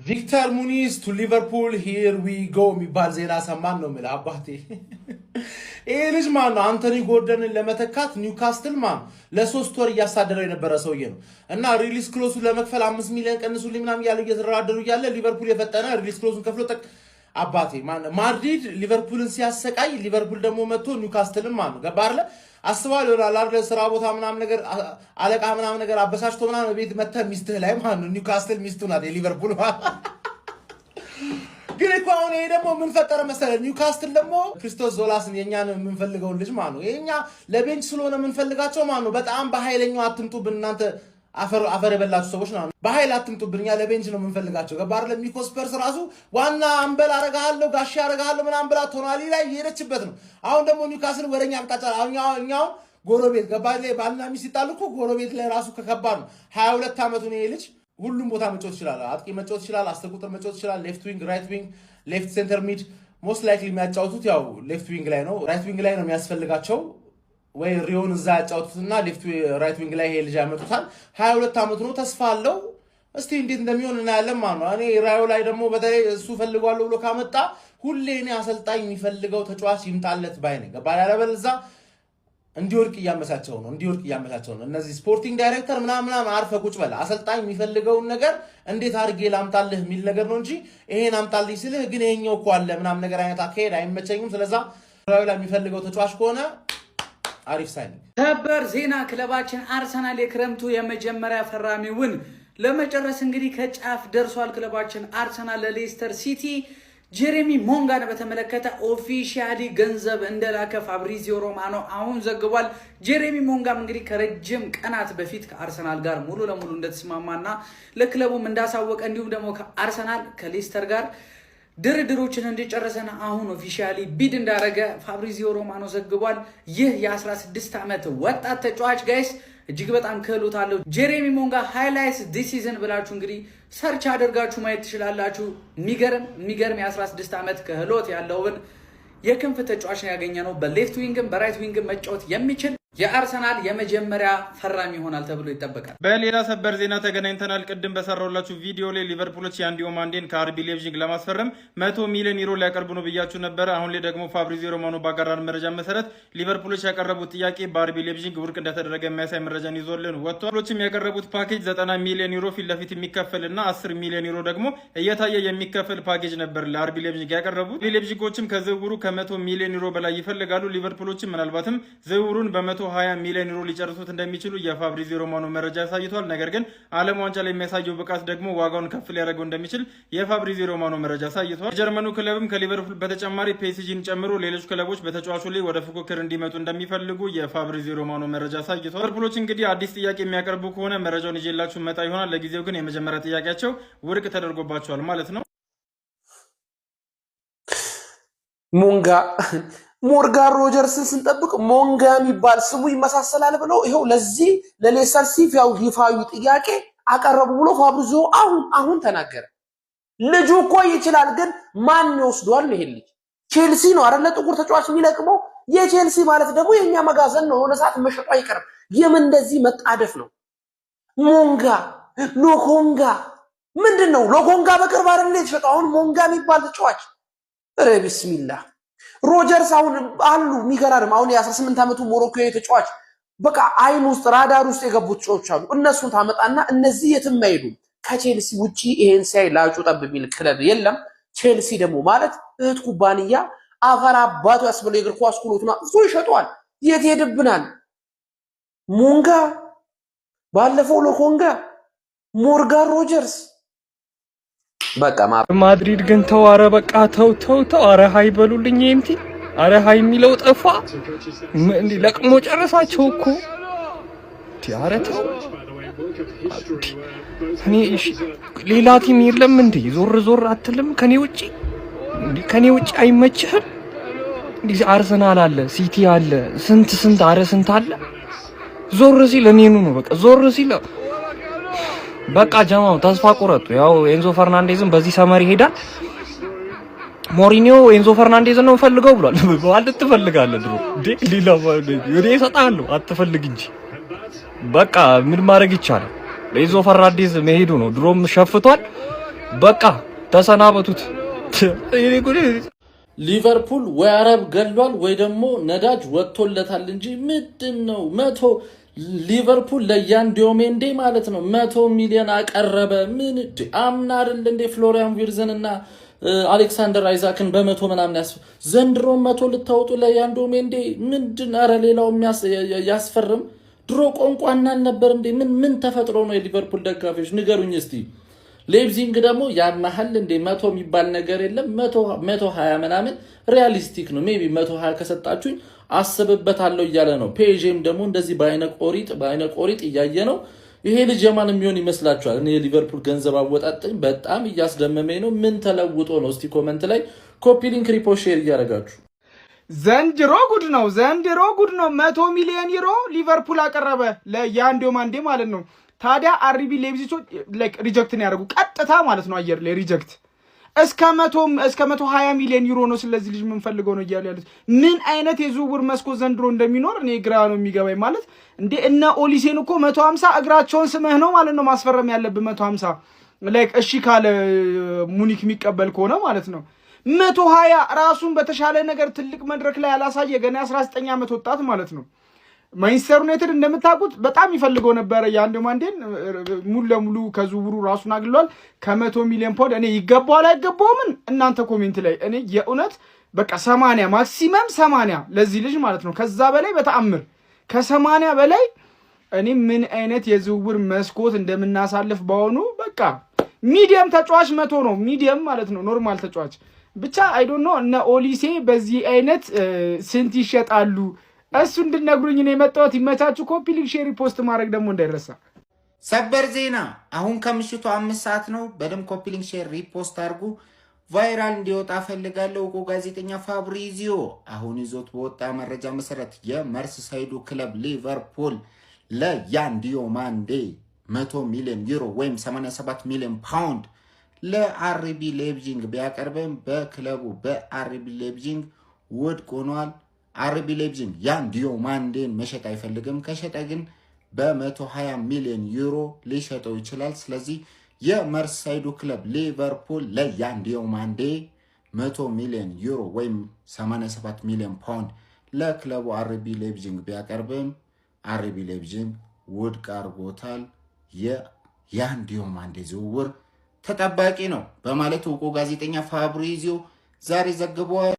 ቪክተር ሙኒዝ ቱ ሊቨርፑል ሂር ዊ ጎ የሚባል ዜና ሰማን ነው የሚለው አባቴ። ይሄ ልጅ ማን ነው? አንቶኒ ጎርደንን ለመተካት ኒውካስትል ማን ለሶስት ወር እያሳደረው የነበረ ሰውዬ ነው እና ሪሊስ ክሎሱን ለመክፈል 5 ሚሊዮን ቀንሱልኝ ምናምን ያለ እየተደራደሩ ያለ ሊቨርፑል የፈጠነ ሪሊስ ክሎሱን ከፍሎ አባቴ ማን ማድሪድ ሊቨርፑልን ሲያሰቃይ ሊቨርፑል ደግሞ መጥቶ ኒውካስትልን ማን ነው ገባ አይደለ? አስባል ይሆናል አይደል? ስራ ቦታ ምናምን ነገር አለቃ ምናምን ነገር አበሳሽቶ ምናምን ቤት መተህ ሚስትህ ላይ ማን ነው ኒውካስትል ሚስቱ ናት የሊቨርፑል ግን እኮ አሁን ይሄ ደግሞ ምን ፈጠረ መሰለህ? ኒውካስትል ደግሞ ክሪስቶስ ዞላስን የኛን የምንፈልገውን ልጅ ማን ነው የኛ ለቤንች ስለሆነ የምንፈልጋቸው ማን ነው በጣም በኃይለኛው አትምጡብን እናንተ አፈር የበላችሁ ሰዎች ነው። በኃይል አትምጡብን እኛ ለቤንች ነው የምንፈልጋቸው ገባ አይደል? ሚኮስፐርስ ራሱ ዋና አንበል አረጋለሁ ጋሻ አረጋለሁ ምናምን ብላ ቶናሊ ላይ እየሄደችበት ነው። አሁን ደግሞ ኒውካስትል ወደኛ አቅጣጫ እኛው ጎረቤት ገባ ላይ ባልና ሚስት ይጣሉ እኮ ጎረቤት ላይ ራሱ ከከባድ ነው። 22 ዓመቱ ነው ይሄ ልጅ። ሁሉም ቦታ መጫወት ይችላል። አጥቂ መጫወት ይችላል። አስር ቁጥር መጫወት ይችላል። ሌፍት ዊንግ፣ ራይት ዊንግ፣ ሌፍት ሴንተር ሚድ ሞስት ላይክሊ የሚያጫውቱት ያው ሌፍት ዊንግ ላይ ነው። ራይት ዊንግ ላይ ነው የሚያስፈልጋቸው ወይ ሪዮን እዛ ያጫውቱትና ሌፍት ራይት ዊንግ ላይ ይሄ ልጅ ያመጡታል። 22 ዓመቱ ነው። ተስፋ አለው። እስቲ እንዴት እንደሚሆን እናያለን ማለት ነው። እኔ ራዮ ላይ ደግሞ በተለይ እሱ ፈልጓለሁ ብሎ ካመጣ ሁሌ እኔ አሰልጣኝ የሚፈልገው ተጫዋች ይምጣለት ባይ ነኝ ገባ ያለበለዛ እንዲወርቅ እያመቻቸው ነው። እነዚህ ስፖርቲንግ ዳይሬክተር ምናምን አርፈ ቁጭ በል አሰልጣኝ የሚፈልገውን ነገር እንዴት አድርጌ ላምጣልህ የሚል ነገር ነው እንጂ ይሄን አምጣልኝ ስልህ ግን ይሄኛው እኮ አለ ምናምን ነገር አይነት አካሄድ አይመቸኝም። ስለዛ ራዮ ላይ የሚፈልገው ተጫዋች ከሆነ አሪፍ ሳይን ሰበር ዜና ክለባችን አርሰናል የክረምቱ የመጀመሪያ ፈራሚውን ለመጨረስ እንግዲህ ከጫፍ ደርሷል። ክለባችን አርሰናል ለሌስተር ሲቲ ጄሬሚ ሞንጋን በተመለከተ ኦፊሻሊ ገንዘብ እንደላከ ፋብሪዚዮ ሮማኖ አሁን ዘግቧል። ጄሬሚ ሞንጋም እንግዲህ ከረጅም ቀናት በፊት ከአርሰናል ጋር ሙሉ ለሙሉ እንደተስማማና ለክለቡም እንዳሳወቀ እንዲሁም ደግሞ ከአርሰናል ከሌስተር ጋር ድርድሮችን እንዲጨረሰና አሁን ኦፊሻሊ ቢድ እንዳረገ ፋብሪዚዮ ሮማኖ ዘግቧል። ይህ የ16 ዓመት ወጣት ተጫዋች ጋይስ እጅግ በጣም ክህሎት አለው። ጄሬሚ ሞንጋ ሃይላይትስ ዲስ ሲዝን ብላችሁ እንግዲህ ሰርች አድርጋችሁ ማየት ትችላላችሁ። የሚገርም የ16 ዓመት ክህሎት ያለውን የክንፍ ተጫዋች ነው ያገኘነው። በሌፍት ዊንግም በራይት ዊንግም መጫወት የሚችል የአርሰናል የመጀመሪያ ፈራሚ ይሆናል ተብሎ ይጠበቃል። በሌላ ሰበር ዜና ተገናኝተናል። ቅድም በሰራሁላችሁ ቪዲዮ ላይ ሊቨርፑሎች የአንዲዮ ማንዴን ከአርቢ ሌፕዚግ ለማስፈረም 100 ሚሊዮን ዩሮ ሊያቀርቡ ነው ብያችሁ ነበረ። አሁን ላይ ደግሞ ፋብሪዚዮ ሮማኖ ባጋራን መረጃ መሰረት ሊቨርፑሎች ያቀረቡት ጥያቄ በአርቢ ሌፕዚግ ውድቅ እንደተደረገ የሚያሳይ መረጃን ይዞልን ወጥቷል። ሊቨርፑሎችም ያቀረቡት ፓኬጅ 90 ሚሊዮን ዩሮ ፊት ለፊት የሚከፈልና 10 ሚሊዮን ዩሮ ደግሞ እየታየ የሚከፈል ፓኬጅ ነበር ለአርቢ ሌፕዚግ ያቀረቡት። ሌፕዚጎችም ከዝውውሩ ከ100 ሚሊዮን ዩሮ በላይ ይፈልጋሉ። ሊቨርፑሎችም ምናልባትም ዝውውሩን በ120 ሚሊዮን ዩሮ ሊጨርሱት እንደሚችሉ የፋብሪዚዮ ሮማኖ መረጃ ያሳይቷል። ነገር ግን ዓለም ዋንጫ ላይ የሚያሳየው ብቃት ደግሞ ዋጋውን ከፍ ሊያደርገው እንደሚችል የፋብሪዚዮ ሮማኖ መረጃ ያሳይቷል። የጀርመኑ ክለብም ከሊቨርፑል በተጨማሪ ፒኤስጂን ጨምሮ ሌሎች ክለቦች በተጫዋቹ ላይ ወደ ፉክክር እንዲመጡ እንደሚፈልጉ የፋብሪዚዮ ሮማኖ መረጃ ያሳይቷል። ሊቨርፑሎች እንግዲህ አዲስ ጥያቄ የሚያቀርቡ ከሆነ መረጃውን ይዤላችሁ መጣ ይሆናል። ለጊዜው ግን የመጀመሪያ ጥያቄያቸው ውድቅ ተደርጎባቸዋል ማለት ነው። ሞርጋን ሮጀርስን ስንጠብቅ ሞንጋ የሚባል ስሙ ይመሳሰላል ብለው ይሄው ለዚህ ለሌስተር ሲቲ ያው ይፋዊ ጥያቄ አቀረቡ ብሎ ፋብሪዚዮ አሁን ተናገረ። ልጁ እኮ ይችላል፣ ግን ማን ይወስዷል? ይሄ ልጅ ቼልሲ ነው አይደለ? ጥቁር ተጫዋች የሚለቅመው የቼልሲ ማለት ደግሞ የኛ መጋዘን ነው። የሆነ ሰዓት መሸጡ አይቀርም። የምን እንደዚህ መጣደፍ ነው? ሞንጋ ሎኮንጋ ምንድነው? ሎኮንጋ በቅርብ አይደል የተሸጠው? አሁን ሞንጋ የሚባል ተጫዋች ኧረ ቢስሚላህ ሮጀርስ አሁን አሉ የሚገራርም አሁን የ18 ዓመቱ ሞሮኮዊ ተጫዋች በቃ አይን ውስጥ ራዳር ውስጥ የገቡት ተጫዋቾች አሉ። እነሱን ታመጣና እነዚህ የትም አይሄዱ። ከቼልሲ ውጪ ይሄን ሳይ ላጩ ጠብ የሚል ክለብ የለም። ቼልሲ ደግሞ ማለት እህት ኩባንያ አፈር አባቱ ያስበለው የእግር ኳስ ኩሎቱና እሱ ይሸጧል። የት ሄድብናል? ሞንጋ ባለፈው ሎኮንጋ ሞርጋን ሮጀርስ በቃ ማድሪድ ግን ተዋረ በቃ ተው አረ ሃይ በሉልኝ። ኤምቲ አረ ሃይ የሚለው ጠፋ እንዴ? ለቅሞ ጨረሳቸው እኮ አረ ተው። እኔ እሺ ሌላ ቲም የለም እንዴ? ዞር አትልም? ከኔ ውጪ አይመችህም እንዴ? አርሰናል አለ፣ ሲቲ አለ፣ ስንት አለ። ዞር ሲል እኔኑ ነው በቃ ዞር ሲል በቃ ጀማው ተስፋ ቆረጡ። ያው ኤንዞ ፈርናንዴዝን በዚህ ሰመር ይሄዳል። ሞሪኒዮ ኤንዞ ፈርናንዴዝን ነው ፈልገው ብሏል። ማለት ትፈልጋለህ ድሮ ዲላ ወደ ይሰጣሉ አትፈልግ እንጂ በቃ ምን ማድረግ ይቻላል? ኤንዞ ፈርናንዴዝ መሄዱ ነው። ድሮም ሸፍቷል። በቃ ተሰናበቱት። ሊቨርፑል ወይ አረብ ገሏል ወይ ደግሞ ነዳጅ ወጥቶለታል እንጂ ምንድነው 100 ሊቨርፑል ለያን ዲዮሜንዴ ማለት ነው 100 ሚሊዮን አቀረበ። ምን አምና አይደል እንደ ፍሎሪያን ቪርዝን እና አሌክሳንደር አይዛክን በ100 ምናምን ዘንድሮ 100 ልታወጡ ለያን ዲዮሜንዴ ምንድን አረ ሌላው ያስፈርም። ድሮ ቋንቋና ነበር እንዴ? ምን ተፈጥሮ ነው? የሊቨርፑል ደጋፊዎች ንገሩኝ እስቲ። ሌፕዚግ ደግሞ ያን መሐል እንደ 100 የሚባል ነገር የለም 120 ምናምን ሪያሊስቲክ ነው። ሜቢ 120 ከሰጣችሁኝ አስብበታለሁ እያለ ነው። ፔጄም ደግሞ እንደዚህ በአይነ ቆሪጥ እያየ ነው። ይሄ ልጅ የማን የሚሆን ይመስላችኋል? እኔ የሊቨርፑል ገንዘብ አወጣጥኝ በጣም እያስደመመኝ ነው። ምን ተለውጦ ነው? እስቲ ኮሜንት ላይ ኮፒ ሊንክ ሪፖስት ሼር እያደረጋችሁ ዘንድሮ ጉድ ነው 100 ሚሊዮን ዩሮ ሊቨርፑል አቀረበ ለያን ዲዮማንዴ ማለት ነው። ታዲያ አርቢ ሌፕዚጎች ሪጀክት ነው ያደረጉ ቀጥታ ማለት ነው። አየር ላይ ሪጀክት እስከ 120 ሚሊዮን ዩሮ ነው ስለዚህ ልጅ ምን ፈልገው ነው እያሉ ያሉት። ምን አይነት የዝውውር መስኮት ዘንድሮ እንደሚኖር እኔ ግራ ነው የሚገባኝ። ማለት እንዴ እነ ኦሊሴን እኮ 150 እግራቸውን ስመህ ነው ማለት ነው ማስፈረም ያለብህ 150 እሺ ካለ ሙኒክ የሚቀበል ከሆነ ማለት ነው። 120 ራሱን በተሻለ ነገር ትልቅ መድረክ ላይ ያላሳየ ገና 19 ዓመት ወጣት ማለት ነው። ማንቸስተር ዩናይትድ እንደምታውቁት በጣም ይፈልገው ነበር ያን ዲዮማንዴን ሙሉ ለሙሉ ከዝውውሩ ራሱን አግሏል። ከ100 ሚሊዮን ፓውንድ እኔ ይገባዋል አይገባውም እናንተ ኮሜንት ላይ እኔ የእውነት በቃ 80 ማክሲመም 80 ለዚህ ልጅ ማለት ነው። ከዛ በላይ በተአምር ከ80 በላይ እኔ ምን አይነት የዝውውር መስኮት እንደምናሳልፍ ባሆኑ በቃ ሚዲየም ተጫዋች 100 ነው ሚዲየም ማለት ነው ኖርማል ተጫዋች ብቻ አይ ዶንት ኖ እነ ኦሊሴ በዚህ አይነት ስንት ይሸጣሉ እሱ እንድነግሩኝ ነው የመጣሁት። ይመቻችሁ። ኮፒ ሊንክ ሼር ፖስት ማድረግ ደግሞ እንዳይረሳ። ሰበር ዜና አሁን ከምሽቱ 5 ሰዓት ነው። በደምብ ኮፒ ሊንክ ሼር ሪፖስት አድርጉ። ቫይራል እንዲወጣ ፈልጋለሁ። እኮ ጋዜጠኛ ፋብሪዚዮ አሁን ይዞት በወጣ መረጃ መሰረት የመርሲሳይዱ ክለብ ሊቨርፑል ለያን ዲዮማንዴ 100 ሚሊዮን ዩሮ ወይም 87 ሚሊዮን ፓውንድ ለአርቢ ሌፕዚግ ቢያቀርብም በክለቡ በአርቢ ሌፕዚግ ውድቅ ሆኗል። አርቢ ሌፕዚግ ያን ዲዮማንዴን መሸጥ አይፈልግም። ከሸጠ ግን በ120 ሚሊዮን ዩሮ ሊሸጠው ይችላል። ስለዚህ የመርሲሳይዱ ክለብ ሊቨርፑል ለያን ዲዮማንዴ 100 ሚሊዮን ዩሮ ወይም 87 ሚሊዮን ፓውንድ ለክለቡ አርቢ ሌፕዚግ ቢያቀርብም አርቢ ሌፕዚግ ውድቅ አድርጎታል። የያን ዲዮማንዴ ዝውውር ተጠባቂ ነው በማለት እውቁ ጋዜጠኛ ፋብሪዚዮ ዛሬ ዘግቧል።